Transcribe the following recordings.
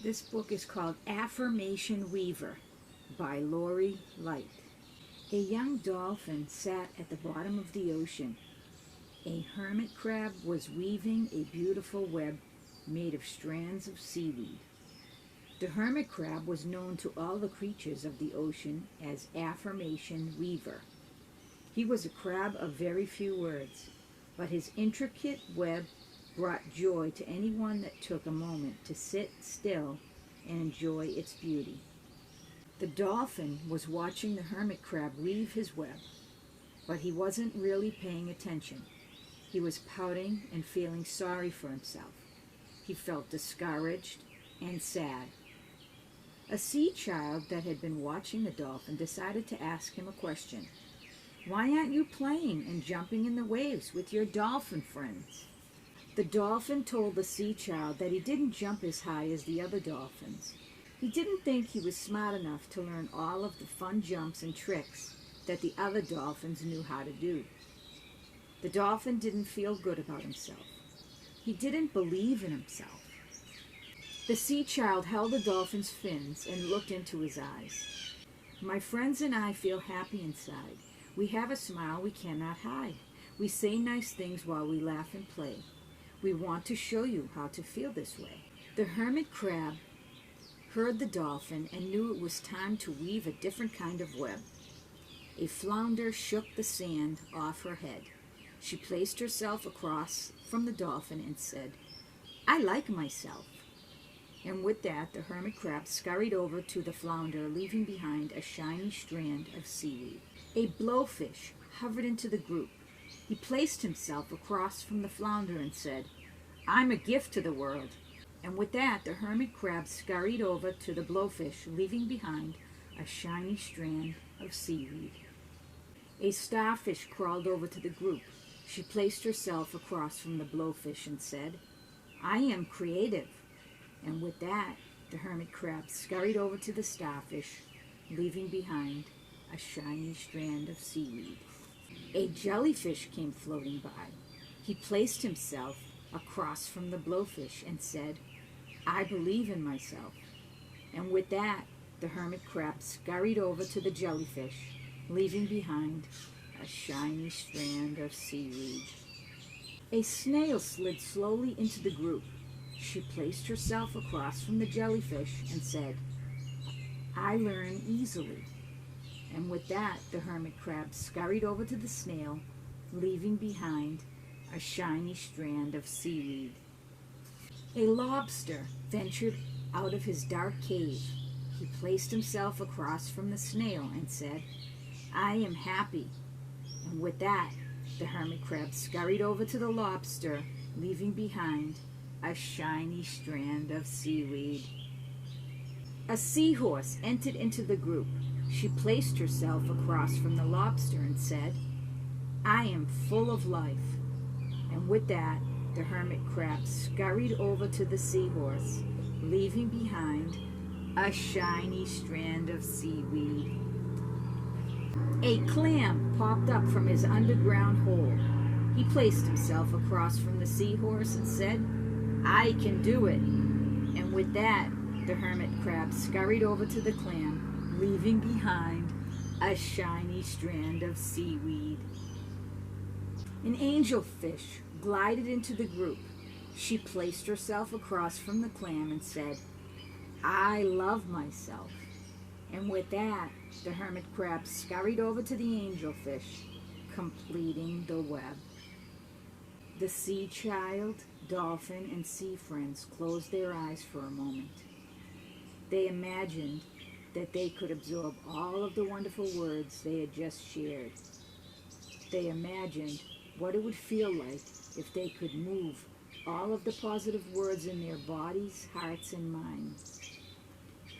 This book is called Affirmation Weaver by Lori Light. A young dolphin sat at the bottom of the ocean. A hermit crab was weaving a beautiful web made of strands of seaweed. The hermit crab was known to all the creatures of the ocean as Affirmation Weaver. He was a crab of very few words, but his intricate web brought joy to anyone that took a moment to sit still and enjoy its beauty. The dolphin was watching the hermit crab weave his web, but he wasn't really paying attention. He was pouting and feeling sorry for himself. He felt discouraged and sad. A sea child that had been watching the dolphin decided to ask him a question. "Why aren't you playing and jumping in the waves with your dolphin friends?" The dolphin told the sea child that he didn't jump as high as the other dolphins. He didn't think he was smart enough to learn all of the fun jumps and tricks that the other dolphins knew how to do. The dolphin didn't feel good about himself. He didn't believe in himself. The sea child held the dolphin's fins and looked into his eyes. "My friends and I feel happy inside. We have a smile we cannot hide. We say nice things while we laugh and play. We want to show you how to feel this way." The hermit crab heard the dolphin and knew it was time to weave a different kind of web. A flounder shook the sand off her head. She placed herself across from the dolphin and said, "I like myself." And with that, the hermit crab scurried over to the flounder, leaving behind a shiny strand of seaweed. A blowfish hovered into the group. He placed himself across from the flounder and said, "I'm a gift to the world." And with that, the hermit crab scurried over to the blowfish, leaving behind a shiny strand of seaweed. A starfish crawled over to the group. She placed herself across from the blowfish and said, "I am creative." And with that, the hermit crab scurried over to the starfish, leaving behind a shiny strand of seaweed. A jellyfish came floating by. He placed himself across from the blowfish and said, "I believe in myself." And with that, the hermit crab scurried over to the jellyfish, leaving behind a shiny strand of seaweed. A snail slid slowly into the group. She placed herself across from the jellyfish and said, "I learn easily." And with that, the hermit crab scurried over to the snail, leaving behind a shiny strand of seaweed. A lobster ventured out of his dark cave. He placed himself across from the snail and said, "I am happy." And with that, the hermit crab scurried over to the lobster, leaving behind a shiny strand of seaweed. A seahorse entered into the group. She placed herself across from the lobster and said, "I am full of life." And with that, the hermit crab scurried over to the seahorse, leaving behind a shiny strand of seaweed. A clam popped up from his underground hole. He placed himself across from the seahorse and said, "I can do it." And with that, the hermit crab scurried over to the clam, leaving behind a shiny strand of seaweed. An angelfish glided into the group. She placed herself across from the clam and said, "I love myself." And with that, the hermit crab scurried over to the angelfish, completing the web. The sea child, dolphin, and sea friends closed their eyes for a moment. They imagined that they could absorb all of the wonderful words they had just shared. They imagined what it would feel like if they could move all of the positive words in their bodies, hearts, and minds.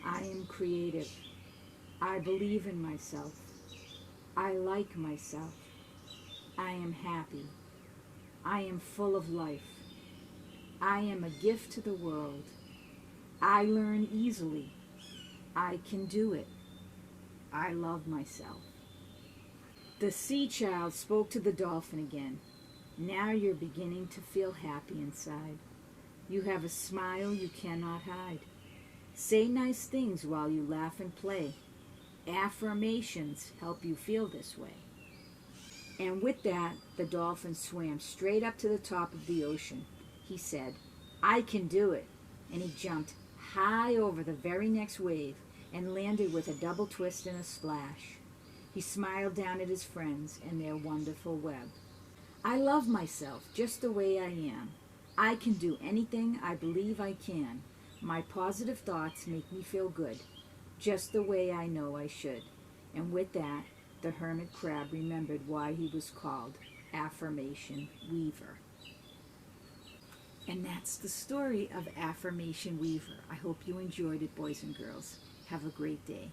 I am creative. I believe in myself. I like myself. I am happy. I am full of life. I am a gift to the world. I learn easily. I can do it. I love myself. The sea child spoke to the dolphin again. Now you're beginning to feel happy inside. You have a smile you cannot hide. Say nice things while you laugh and play. Affirmations help you feel this way. And with that, the dolphin swam straight up to the top of the ocean. He said, "I can do it." And he jumped high over the very next wave and landed with a double twist and a splash. He smiled down at his friends and their wonderful web. I love myself just the way I am. I can do anything I believe I can. My positive thoughts make me feel good, just the way I know I should. And with that, the hermit crab remembered why he was called Affirmation Weaver. And that's the story of Affirmation Weaver. I hope you enjoyed it, boys and girls. Have a great day.